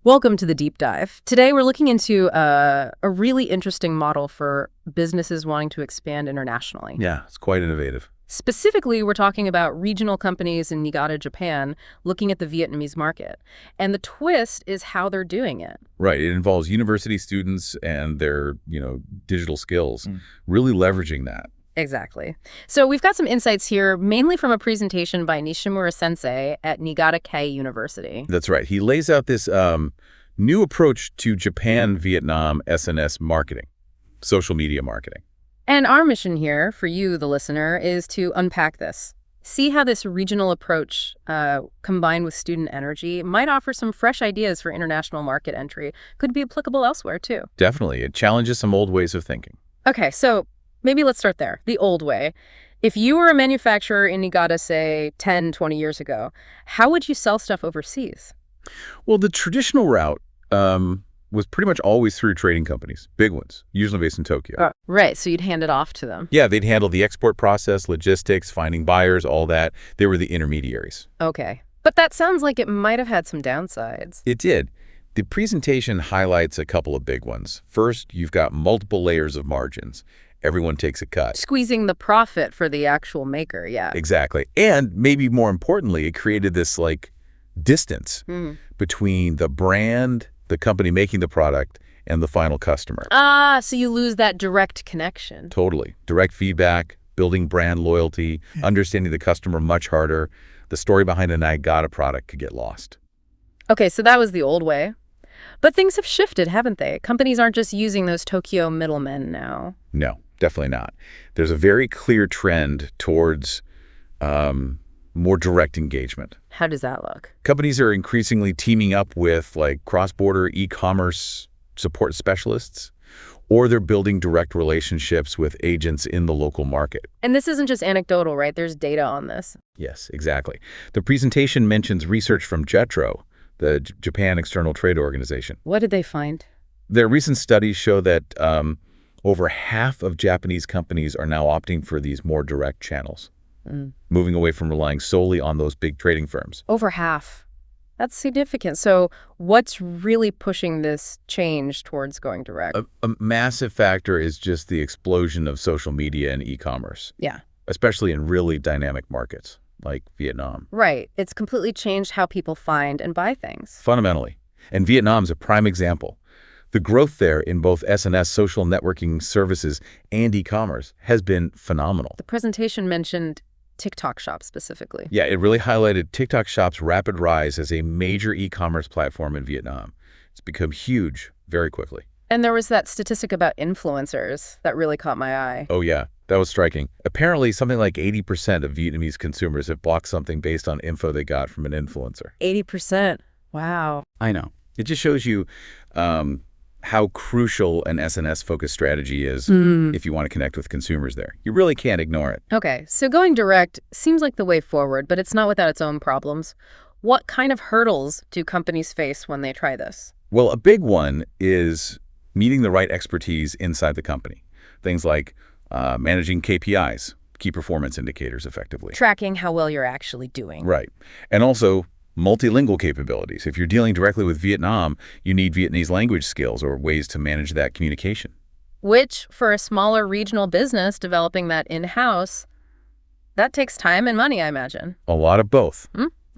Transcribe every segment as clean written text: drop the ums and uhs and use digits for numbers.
Welcome to the deep dive. Today we're looking into a really interesting model for businesses wanting to expand internationally. Yeah, it's quite innovative. Specifically, we're talking about regional companies in Niigata, Japan, looking at the Vietnamese market. And the twist is how they're doing it. Right. It involves university students and their, digital skills, really leveraging that. Exactly. So we've got some insights here, mainly from a presentation by Nishimura Sensei at Niigata University. That's right. He lays out this new approach to Japan-Vietnam SNS marketing, social media marketing. And our mission here, for you, the listener, is to unpack this. See how this regional approach, combined with student energy, might offer some fresh ideas for international market entry. Could be applicable elsewhere, too. Definitely. It challenges some old ways of thinking. Okay, so maybe let's start there, the old way. If you were a manufacturer in Niigata, say, 10, 20 years ago, how would you sell stuff overseas? Well, the traditional route was pretty much always through trading companies, big ones, usually based in Tokyo. Right, so you'd hand it off to them. Yeah, they'd handle the export process, logistics, finding buyers, all that. They were the intermediaries. Okay. But that sounds like it might have had some downsides. It did. The presentation highlights a couple of big ones. First, you've got multiple layers of margins. Everyone takes a cut. Squeezing the profit for the actual maker, yeah. Exactly. And maybe more importantly, it created this distance between the brand, the company making the product, and the final customer. So you lose that direct connection. Totally. Direct feedback, building brand loyalty, understanding the customer much harder. The story behind a Niigata product could get lost. Okay, so that was the old way. But things have shifted, haven't they? Companies aren't just using those Tokyo middlemen now. No, definitely not. There's a very clear trend towards more direct engagement. How does that look? Companies are increasingly teaming up with cross-border e-commerce support specialists, or they're building direct relationships with agents in the local market. And this isn't just anecdotal, right? There's data on this. Yes, exactly. The presentation mentions research from JETRO, the Japan External Trade Organization. What did they find? Their recent studies show that over half of Japanese companies are now opting for these more direct channels, moving away from relying solely on those big trading firms. Over half. That's significant. So what's really pushing this change towards going direct? A massive factor is just the explosion of social media and e-commerce. Yeah. Especially in really dynamic markets like Vietnam. Right. It's completely changed how people find and buy things. Fundamentally. And Vietnam's a prime example. The growth there in both SNS social networking services and e-commerce has been phenomenal. The presentation mentioned TikTok Shop specifically. Yeah, it really highlighted TikTok Shop's rapid rise as a major e-commerce platform in Vietnam. It's become huge very quickly. And there was that statistic about influencers that really caught my eye. Oh, yeah. That was striking. Apparently, something like 80% of Vietnamese consumers have bought something based on info they got from an influencer. 80%. Wow. I know. It just shows you how crucial an SNS-focused strategy is if you want to connect with consumers there. You really can't ignore it. Okay, so going direct seems like the way forward, but it's not without its own problems. What kind of hurdles do companies face when they try this? Well, a big one is meeting the right expertise inside the company. Things like managing KPIs, key performance indicators effectively. Tracking how well you're actually doing. Right. And also multilingual capabilities. If you're dealing directly with Vietnam, you need Vietnamese language skills or ways to manage that communication. Which, for a smaller regional business developing that in-house, that takes time and money, I imagine. A lot of both.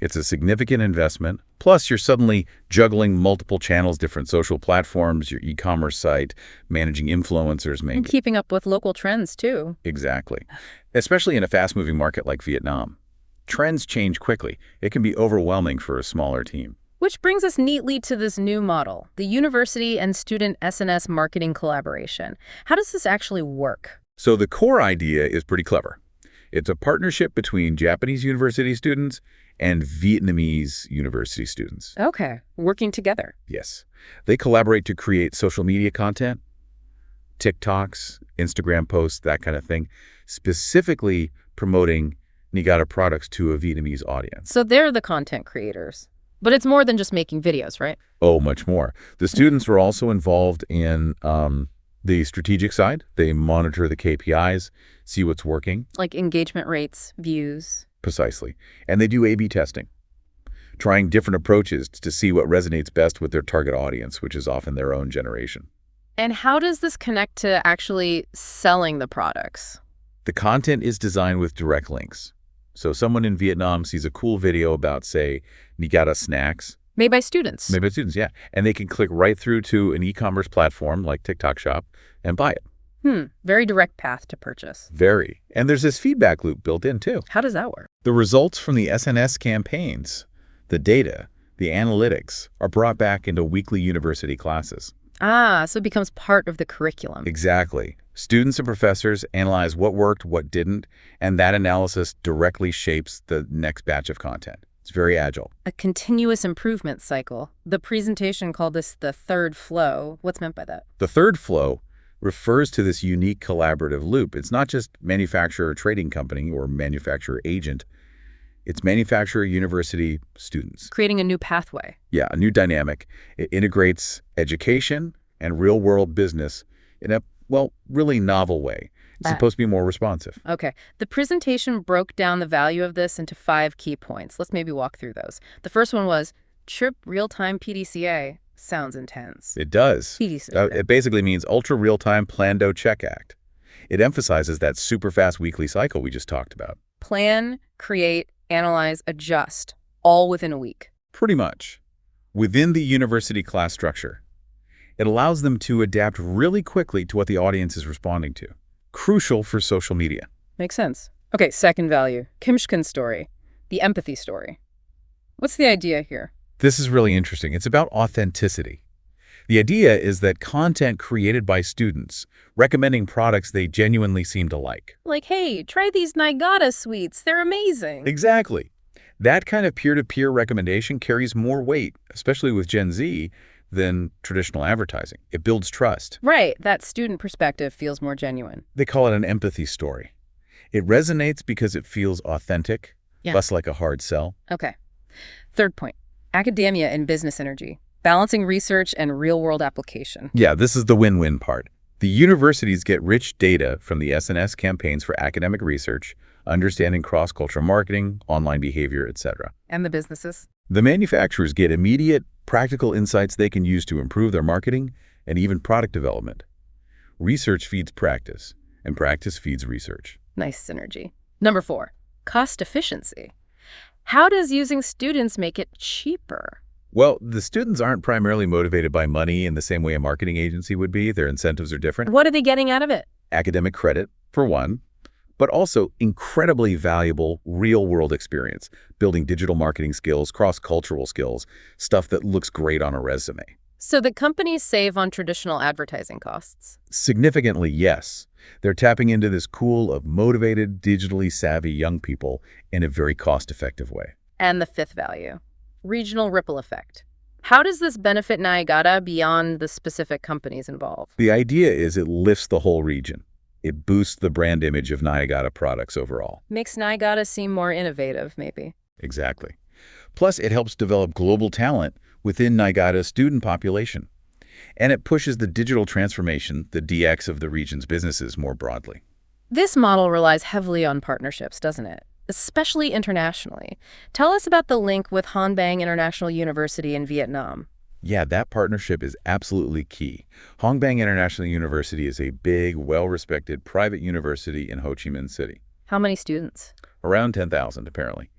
It's a significant investment. Plus, you're suddenly juggling multiple channels, different social platforms, your e-commerce site, managing influencers maybe. And keeping up with local trends, too. Exactly. Especially in a fast-moving market like Vietnam. Trends change quickly. It can be overwhelming for a smaller team. Which brings us neatly to this new model, the university and student SNS marketing collaboration. How does this actually work? So the core idea is pretty clever. It's a partnership between Japanese university students and Vietnamese university students. Okay, working together. Yes. They collaborate to create social media content, TikToks, Instagram posts, that kind of thing, specifically promoting Niigata products to a Vietnamese audience. So they're the content creators. But it's more than just making videos, right? Oh, much more. The students were also involved in the strategic side. They monitor the KPIs, see what's working. Like engagement rates, views. Precisely. And they do A/B testing. trying different approaches to see what resonates best with their target audience, which is often their own generation. And how does this connect to actually selling the products? The content is designed with direct links. So someone in Vietnam sees a cool video about, say, Niigata snacks. Made by students. Maybe by students, yeah. And they can click right through to an e-commerce platform like TikTok Shop and buy it. Very direct path to purchase. Very. And there's this feedback loop built in, too. How does that work? The results from the SNS campaigns, the data, the analytics, are brought back into weekly university classes. Ah, so it becomes part of the curriculum. Exactly. Students and professors analyze what worked, what didn't, and that analysis directly shapes the next batch of content. It's very agile. A continuous improvement cycle. The presentation called this the third flow. What's meant by that? The third flow refers to this unique collaborative loop. It's not just manufacturer trading company or manufacturer agent. It's manufacturer university students. Creating a new pathway. Yeah, a new dynamic. It integrates education and real-world business in a, well, really novel way. It's supposed to be more responsive. Okay. The presentation broke down the value of this into 5 key points. Let's maybe walk through those. The first one was TRIP Real-Time PDCA. Sounds intense. It does. PDCA. It basically means Ultra Real-Time Plan-Do Check Act. It emphasizes that super fast weekly cycle we just talked about. Plan, create, analyze, adjust, all within a week. Pretty much. Within the university class structure. It allows them to adapt really quickly to what the audience is responding to. Crucial for social media. Makes sense. Okay, second value. Kimshkin's story. The empathy story. What's the idea here? This is really interesting. It's about authenticity. The idea is that content created by students recommending products they genuinely seem to like. Like, hey, try these Niigata sweets. They're amazing. Exactly. That kind of peer-to-peer recommendation carries more weight, especially with Gen Z, than traditional advertising. It builds trust. Right. That student perspective feels more genuine. They call it an empathy story. It resonates because it feels authentic, less like a hard sell. Okay. Third point. Academia and business energy. Balancing research and real-world application. Yeah, this is the win-win part. The universities get rich data from the SNS campaigns for academic research, understanding cross-cultural marketing, online behavior, etc. And the businesses? The manufacturers get immediate, practical insights they can use to improve their marketing and even product development. Research feeds practice, and practice feeds research. Nice synergy. Number 4, cost efficiency. How does using students make it cheaper? Well, the students aren't primarily motivated by money in the same way a marketing agency would be. Their incentives are different. What are they getting out of it? Academic credit, for one, but also incredibly valuable real-world experience, building digital marketing skills, cross-cultural skills, stuff that looks great on a resume. So the companies save on traditional advertising costs? Significantly, yes. They're tapping into this pool of motivated, digitally savvy young people in a very cost-effective way. And the 5th value, regional ripple effect. How does this benefit Niigata beyond the specific companies involved? The idea is it lifts the whole region. It boosts the brand image of Niigata products overall. Makes Niigata seem more innovative, maybe. Exactly. Plus, it helps develop global talent within Niigata's student population. And it pushes the digital transformation, the DX of the region's businesses more broadly. This model relies heavily on partnerships, doesn't it? Especially internationally. Tell us about the link with Hon Bang International University in Vietnam. Yeah, that partnership is absolutely key. Hon Bang International University is a big, well-respected private university in Ho Chi Minh City. How many students? Around 10,000, apparently.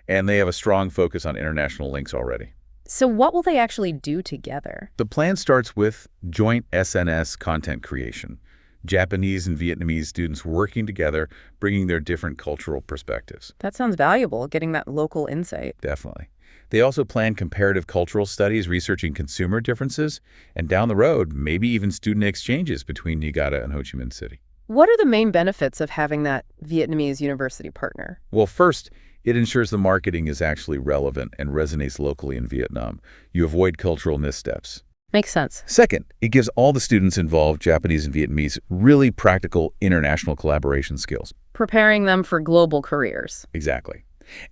And they have a strong focus on international links already. So what will they actually do together? The plan starts with joint SNS content creation. Japanese and Vietnamese students working together, bringing their different cultural perspectives. That sounds valuable, getting that local insight. Definitely. They also plan comparative cultural studies, researching consumer differences, and down the road, maybe even student exchanges between Niigata and Ho Chi Minh City. What are the main benefits of having that Vietnamese university partner? Well, first, it ensures the marketing is actually relevant and resonates locally in Vietnam. You avoid cultural missteps. Makes sense. Second, it gives all the students involved, Japanese and Vietnamese, really practical international collaboration skills. Preparing them for global careers. Exactly.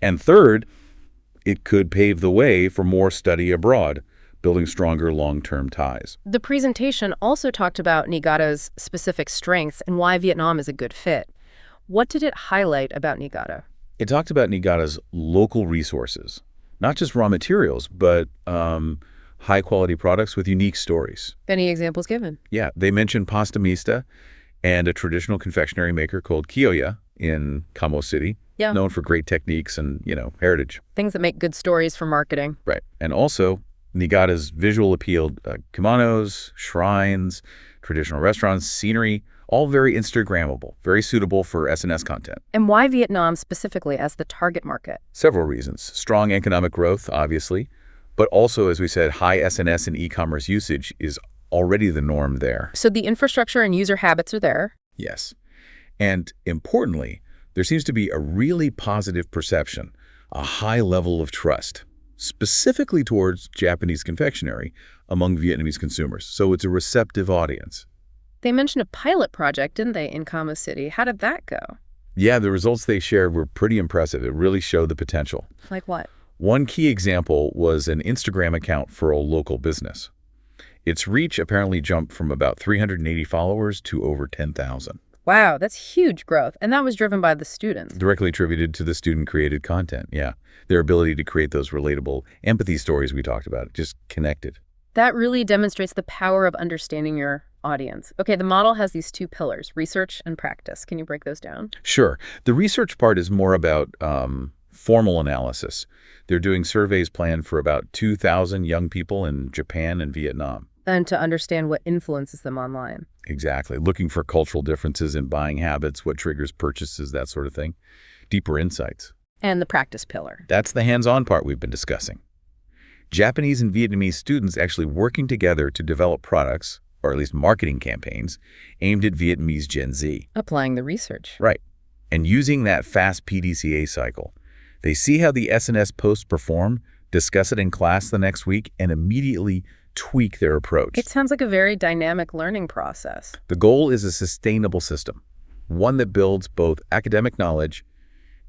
And third, it could pave the way for more study abroad, building stronger long-term ties. The presentation also talked about Niigata's specific strengths and why Vietnam is a good fit. What did it highlight about Niigata? It talked about Niigata's local resources, Not just raw materials, but high-quality products with unique stories. Any examples given? Yeah, they mentioned Pasta Mista and a traditional confectionery maker called Kiyoya in Kamo City, Yeah. known for great techniques and, heritage. Things that make good stories for marketing. Right. And also, Niigata's visual appeal, kimonos, shrines, traditional restaurants, scenery, all very Instagrammable, very suitable for SNS content. And why Vietnam specifically as the target market? Several reasons. Strong economic growth, obviously, but also, as we said, high SNS and e-commerce usage is already the norm there. So the infrastructure and user habits are there. Yes. And importantly, there seems to be a really positive perception, a high level of trust, specifically towards Japanese confectionery among Vietnamese consumers. So it's a receptive audience. They mentioned a pilot project, didn't they, in Kamo City? How did that go? Yeah, the results they shared were pretty impressive. It really showed the potential. Like what? One key example was an Instagram account for a local business. Its reach apparently jumped from about 380 followers to over 10,000. Wow, that's huge growth. And that was driven by the students. Directly attributed to the student-created content, yeah. Their ability to create those relatable empathy stories we talked about, just connected. That really demonstrates the power of understanding your audience. Okay, the model has these two pillars, research and practice. Can you break those down? Sure. The research part is more about formal analysis. They're doing surveys planned for about 2,000 young people in Japan and Vietnam. And to understand what influences them online. Exactly. Looking for cultural differences in buying habits, what triggers purchases, that sort of thing. Deeper insights. And the practice pillar. That's the hands-on part we've been discussing. Japanese and Vietnamese students actually working together to develop products, or at least marketing campaigns, aimed at Vietnamese Gen Z. Applying the research. Right. And using that fast PDCA cycle. They see how the SNS posts perform, discuss it in class the next week, and immediately tweak their approach. It sounds like a very dynamic learning process. The goal is a sustainable system, one that builds both academic knowledge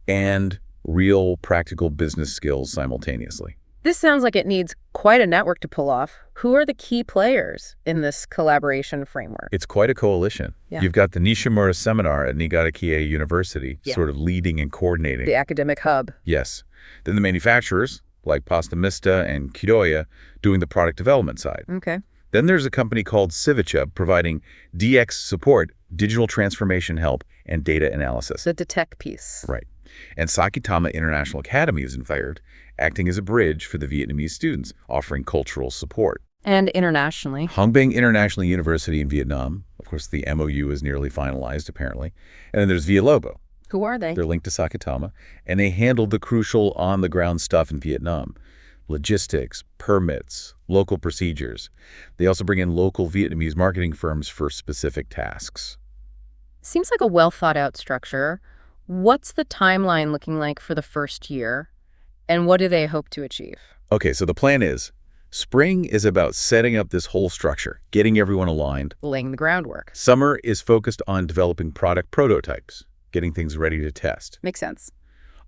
and real practical business skills simultaneously. This sounds like it needs quite a network to pull off. Who are the key players in this collaboration framework? It's quite a coalition. Yeah. You've got the Nishimura Seminar at Niigata Keiei University, sort of leading and coordinating. The academic hub. Yes. Then the manufacturers, like Pasta Mista and Kidoya, doing the product development side. Okay. Then there's a company called Civichub providing DX support, digital transformation help, and data analysis. The tech piece. Right. And Sakitama International Academy is involved, acting as a bridge for the Vietnamese students, offering cultural support. And internationally. Hong Beng International University in Vietnam. Of course, the MOU is nearly finalized, apparently. And then there's Villalobos. Who are they? They're linked to Sakitama, and they handle the crucial on-the-ground stuff in Vietnam. Logistics, permits, local procedures. They also bring in local Vietnamese marketing firms for specific tasks. Seems like a well-thought-out structure. What's the timeline looking like for the first year? And what do they hope to achieve? Okay, so the plan is, spring is about setting up this whole structure, getting everyone aligned. Laying the groundwork. Summer is focused on developing product prototypes, getting things ready to test. Makes sense.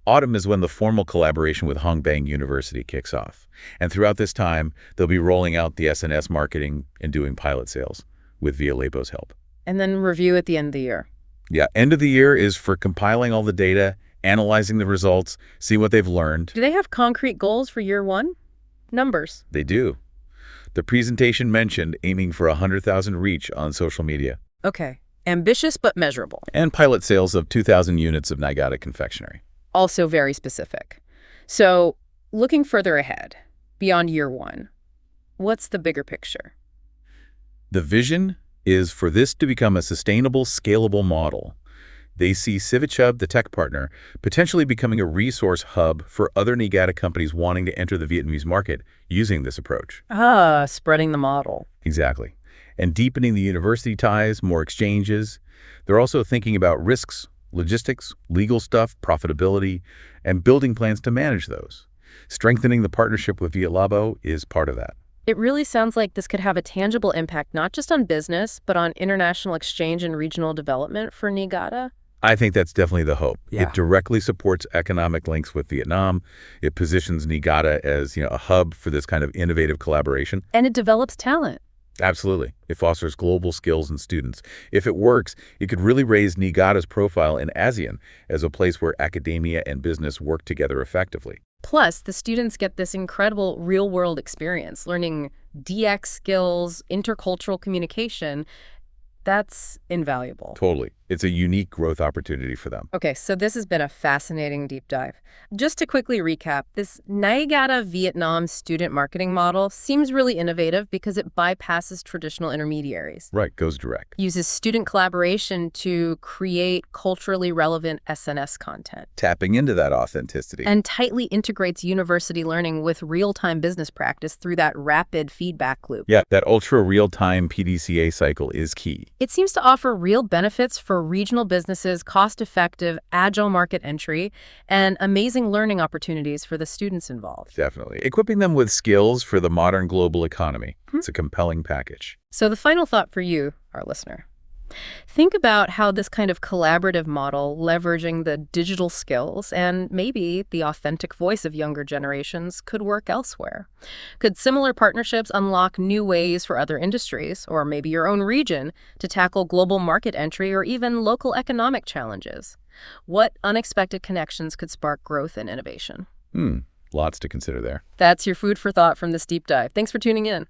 Autumn is when the formal collaboration with Hong Beng University kicks off. And throughout this time, they'll be rolling out the SNS marketing and doing pilot sales with Villalobos' help. And then review at the end of the year. Yeah, end of the year is for compiling all the data, analyzing the results, see what they've learned. Do they have concrete goals for year one? Numbers. They do. The presentation mentioned aiming for 100,000 reach on social media. Okay. Ambitious but measurable. And pilot sales of 2,000 units of Niigata confectionery. Also very specific. So, looking further ahead, beyond year one, what's the bigger picture? The vision is for this to become a sustainable, scalable model. They see Civichub, the tech partner, potentially becoming a resource hub for other Niigata companies wanting to enter the Vietnamese market using this approach. Spreading the model. Exactly. And deepening the university ties, more exchanges. They're also thinking about risks, logistics, legal stuff, profitability, and building plans to manage those. Strengthening the partnership with Villalobos is part of that. It really sounds like this could have a tangible impact not just on business, but on international exchange and regional development for Niigata. I think that's definitely the hope. Yeah. It directly supports economic links with Vietnam. It positions Niigata as, a hub for this kind of innovative collaboration. And it develops talent. Absolutely. It fosters global skills in students. If it works, it could really raise Niigata's profile in ASEAN as a place where academia and business work together effectively. Plus, the students get this incredible real-world experience, learning DX skills, intercultural communication. That's invaluable. Totally. It's a unique growth opportunity for them. Okay, so this has been a fascinating deep dive. Just to quickly recap, this Niigata Vietnam student marketing model seems really innovative because it bypasses traditional intermediaries, Right, goes direct. uses student collaboration to create culturally relevant SNS content, Tapping into that authenticity. and tightly integrates university learning with real-time business practice through that rapid feedback loop. Yeah, that ultra real-time PDCA cycle is key. It seems to offer real benefits for regional businesses, cost-effective, agile market entry, and amazing learning opportunities for the students involved. Definitely. Equipping them with skills for the modern global economy. Hmm. It's a compelling package. So the final thought for you, our listener. Think about how this kind of collaborative model, leveraging the digital skills and maybe the authentic voice of younger generations, could work elsewhere. Could similar partnerships unlock new ways for other industries, or maybe your own region, to tackle global market entry or even local economic challenges? What unexpected connections could spark growth and innovation? Lots to consider there. That's your food for thought from this deep dive. Thanks for tuning in.